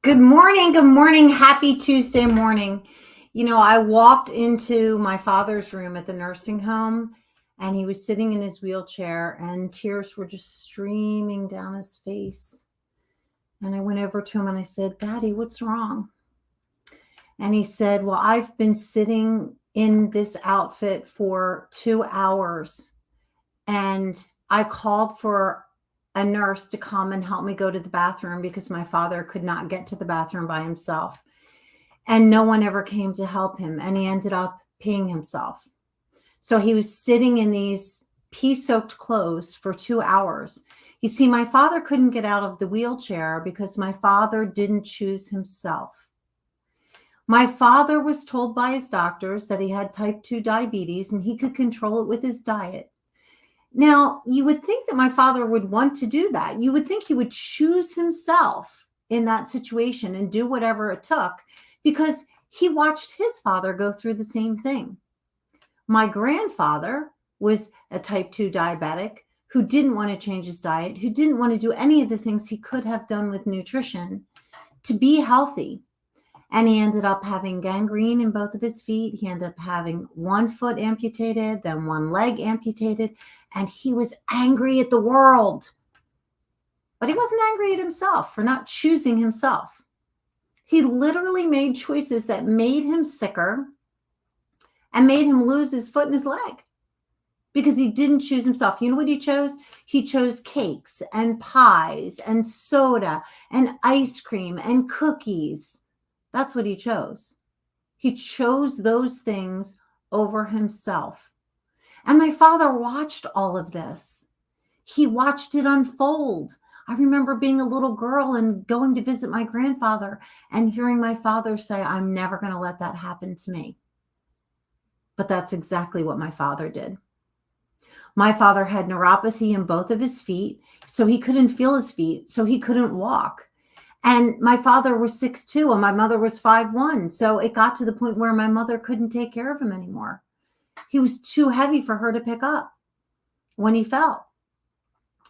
Good morning. Good morning. Happy Tuesday morning. I walked into my father's room at the nursing home and he was sitting in his wheelchair and tears were just streaming down his face. And I went over to him and I said, "Daddy, what's wrong?" And he said, "Well, I've been sitting in this outfit for 2 hours and I called for a nurse to come and help me go to the bathroom because my father could not get to the bathroom by himself. And no one ever came to help him. And he ended up peeing himself. So he was sitting in these pee soaked clothes for 2 hours. You see, my father couldn't get out of the wheelchair because my father didn't choose himself. My father was told by his doctors that he had type 2 diabetes and he could control it with his diet. Now, you would think that my father would want to do that. You would think he would choose himself in that situation and do whatever it took because he watched his father go through the same thing. My grandfather was a type 2 diabetic who didn't want to change his diet, who didn't want to do any of the things he could have done with nutrition to be healthy. And he ended up having gangrene in both of his feet. He ended up having one foot amputated, then one leg amputated, and he was angry at the world. But he wasn't angry at himself for not choosing himself. He literally made choices that made him sicker and made him lose his foot and his leg because he didn't choose himself. You know what he chose? He chose cakes and pies and soda and ice cream and cookies. That's what he chose. He chose those things over himself. And my father watched all of this. He watched it unfold. I remember being a little girl and going to visit my grandfather and hearing my father say, "I'm never going to let that happen to me." But that's exactly what my father did. My father had neuropathy in both of his feet, so he couldn't feel his feet, so he couldn't walk. And my father was 6'2" and my mother was 5'1". So it got to the point where my mother couldn't take care of him anymore. He was too heavy for her to pick up when he fell.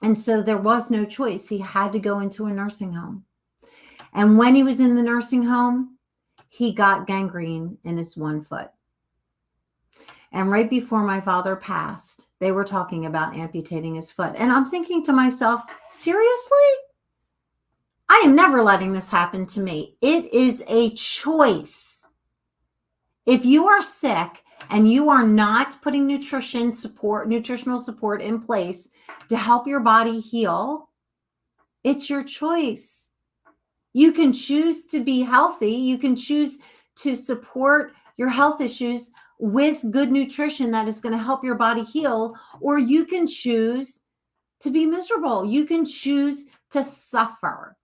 And so there was no choice. He had to go into a nursing home. And when he was in the nursing home, he got gangrene in his one foot. And right before my father passed, they were talking about amputating his foot. And I'm thinking to myself, seriously? I am never letting this happen to me. It is a choice. If you are sick and you are not putting nutritional support in place to help your body heal, it's your choice. You can choose to be healthy. You can choose to support your health issues with good nutrition that is going to help your body heal, or you can choose to be miserable. You can choose to suffer.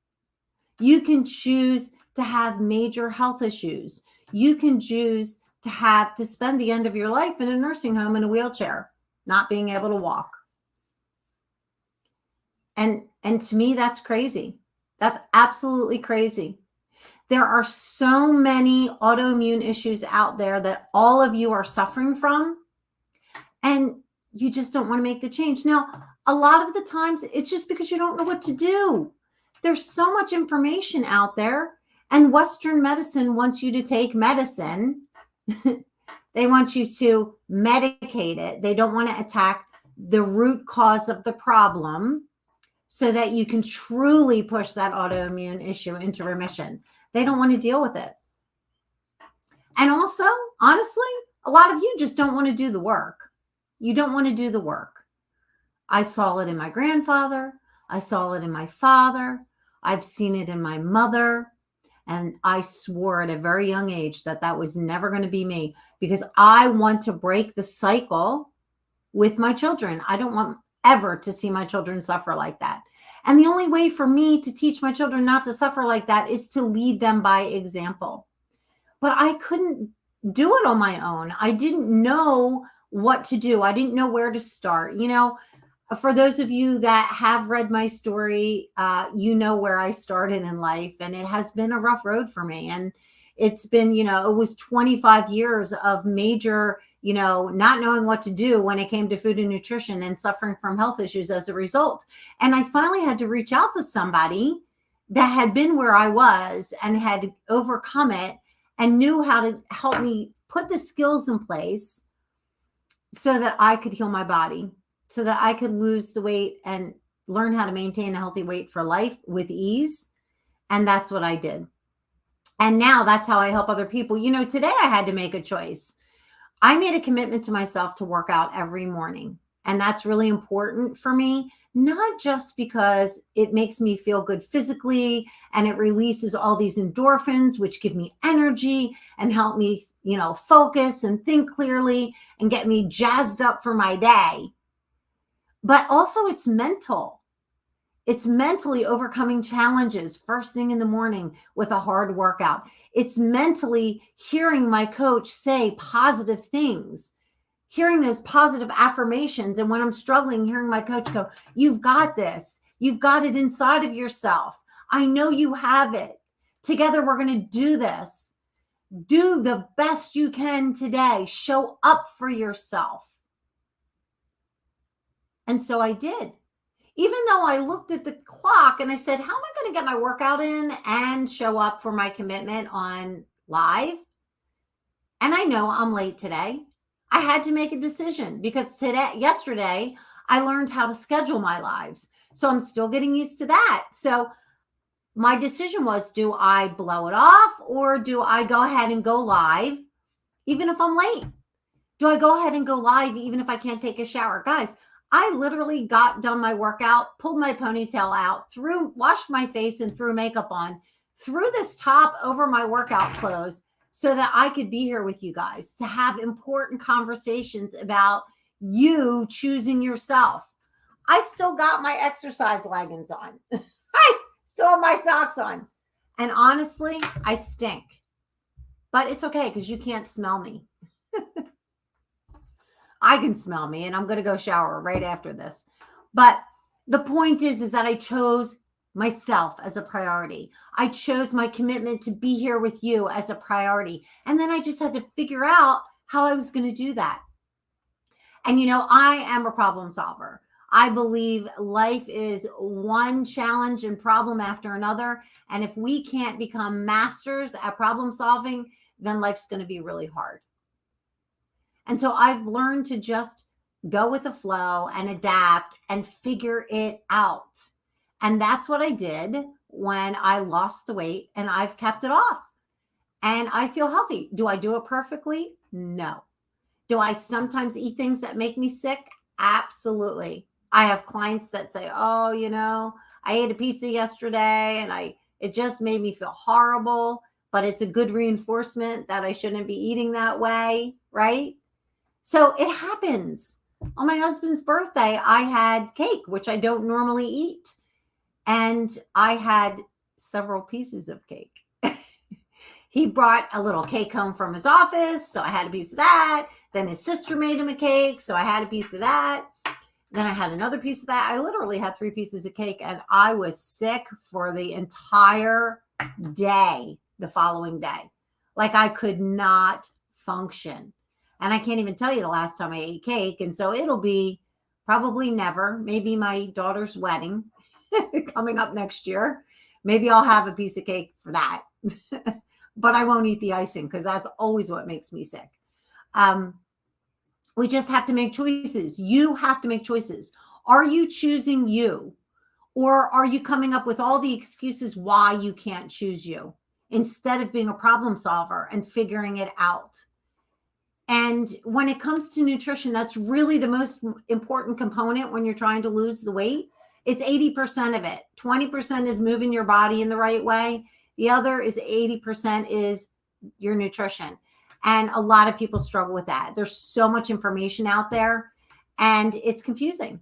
You can choose to have major health issues. You can choose to spend the end of your life in a nursing home in a wheelchair, not being able to walk. And to me, that's crazy. That's absolutely crazy. There are so many autoimmune issues out there that all of you are suffering from, and you just don't want to make the change. Now, a lot of the times it's just because you don't know what to do. There's so much information out there, and Western medicine wants you to take medicine. They want you to medicate it. They don't want to attack the root cause of the problem so that you can truly push that autoimmune issue into remission. They don't want to deal with it. And also, honestly, a lot of you just don't want to do the work. You don't want to do the work. I saw it in my grandfather. I saw it in my father. I've seen it in my mother. And I swore at a very young age that that was never going to be me because I want to break the cycle with my children. I don't want ever to see my children suffer like that. And the only way for me to teach my children not to suffer like that is to lead them by example. But I couldn't do it on my own. I didn't know what to do. I didn't know where to start. For those of you that have read my story, you know where I started in life, and it has been a rough road for me. And it's been, it was 25 years of major, not knowing what to do when it came to food and nutrition and suffering from health issues as a result. And I finally had to reach out to somebody that had been where I was and had overcome it and knew how to help me put the skills in place so that I could heal my body, so that I could lose the weight and learn how to maintain a healthy weight for life with ease. And that's what I did. And now that's how I help other people. Today I had to make a choice. I made a commitment to myself to work out every morning. And that's really important for me, not just because it makes me feel good physically and it releases all these endorphins, which give me energy and help me, focus and think clearly and get me jazzed up for my day. But also it's mental. It's mentally overcoming challenges first thing in the morning with a hard workout. It's mentally hearing my coach say positive things, hearing those positive affirmations. And when I'm struggling, hearing my coach go, "You've got this. You've got it inside of yourself. I know you have it. Together, we're going to do this. Do the best you can today. Show up for yourself." And so I did. Even though I looked at the clock and I said, how am I going to get my workout in and show up for my commitment on live? And I know I'm late today. I had to make a decision because yesterday, I learned how to schedule my lives. So I'm still getting used to that. So my decision was, do I blow it off or do I go ahead and go live even if I'm late? Do I go ahead and go live even if I can't take a shower? Guys, I literally got done my workout, pulled my ponytail out, washed my face and threw makeup on, threw this top over my workout clothes so that I could be here with you guys to have important conversations about you choosing yourself. I still got my exercise leggings on. I still have my socks on. And honestly, I stink. But it's okay because you can't smell me. I can smell me and I'm going to go shower right after this. But the point is that I chose myself as a priority. I chose my commitment to be here with you as a priority. And then I just had to figure out how I was going to do that. And, I am a problem solver. I believe life is one challenge and problem after another. And if we can't become masters at problem solving, then life's going to be really hard. And so I've learned to just go with the flow and adapt and figure it out. And that's what I did when I lost the weight and I've kept it off. And I feel healthy. Do I do it perfectly? No. Do I sometimes eat things that make me sick? Absolutely. I have clients that say, "Oh, I ate a pizza yesterday and it just made me feel horrible, but it's a good reinforcement that I shouldn't be eating that way," right? So it happens. On my husband's birthday, I had cake, which I don't normally eat. And I had several pieces of cake. He brought a little cake home from his office, so I had a piece of that. Then his sister made him a cake, so I had a piece of that. Then I had another piece of that. I literally had 3 pieces of cake, and I was sick for the entire day, the following day. Like I could not function. And I can't even tell you the last time I ate cake. And so it'll be probably never, maybe my daughter's wedding coming up next year. Maybe I'll have a piece of cake for that. But I won't eat the icing because that's always what makes me sick. We just have to make choices. You have to make choices. Are you choosing you? Or are you coming up with all the excuses why you can't choose you instead of being a problem solver and figuring it out? And when it comes to nutrition, that's really the most important component when you're trying to lose the weight. It's 80% of it. 20% is moving your body in the right way. The other is 80% is your nutrition. And a lot of people struggle with that. There's so much information out there and it's confusing.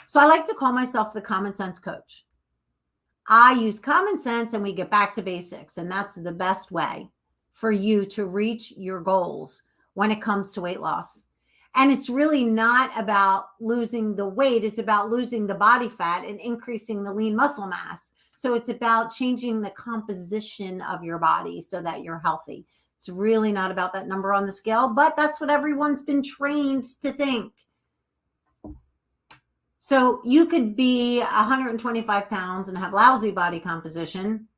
So I like to call myself the common sense coach. I use common sense and we get back to basics. And that's the best way for you to reach your goals when it comes to weight loss. And it's really not about losing the weight. It's about losing the body fat and increasing the lean muscle mass. So it's about changing the composition of your body so that you're healthy. It's really not about that number on the scale, but that's what everyone's been trained to think. So you could be 125 pounds and have lousy body composition,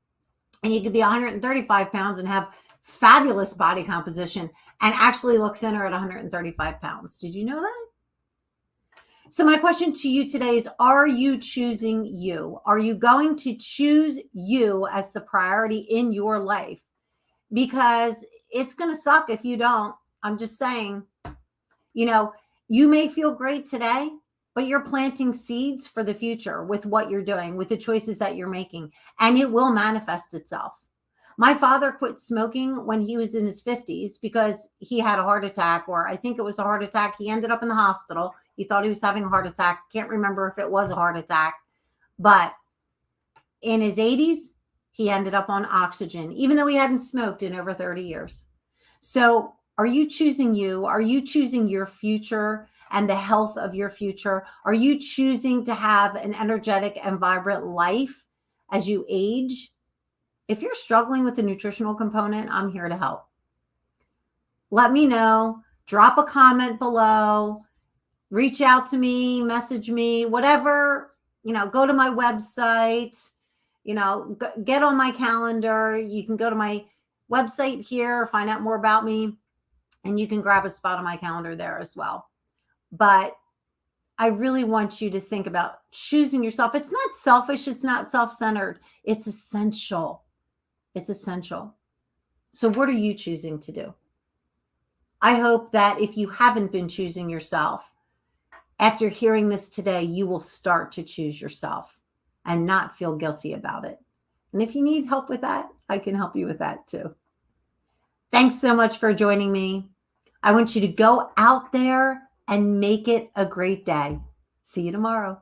and you could be 135 pounds and have fabulous body composition and actually look thinner at 135 pounds. Did you know that? So my question to you today is, are you choosing you? Are you going to choose you as the priority in your life? Because it's going to suck if you don't. I'm just saying, you may feel great today, but you're planting seeds for the future with what you're doing, with the choices that you're making, and it will manifest itself. My father quit smoking when he was in his 50s because he had a heart attack, or I think it was a heart attack. He ended up in the hospital. He thought he was having a heart attack. Can't remember if it was a heart attack, but in his 80s, he ended up on oxygen, even though he hadn't smoked in over 30 years. So are you choosing you? Are you choosing your future and the health of your future? Are you choosing to have an energetic and vibrant life as you age? If you're struggling with the nutritional component, I'm here to help. Let me know. Drop a comment below. Reach out to me, message me, whatever. Go to my website. Get on my calendar. You can go to my website here, find out more about me, and you can grab a spot on my calendar there as well. But I really want you to think about choosing yourself. It's not selfish. It's not self-centered. It's essential. It's essential. So what are you choosing to do? I hope that if you haven't been choosing yourself, after hearing this today, you will start to choose yourself and not feel guilty about it. And if you need help with that, I can help you with that too. Thanks so much for joining me. I want you to go out there and make it a great day. See you tomorrow.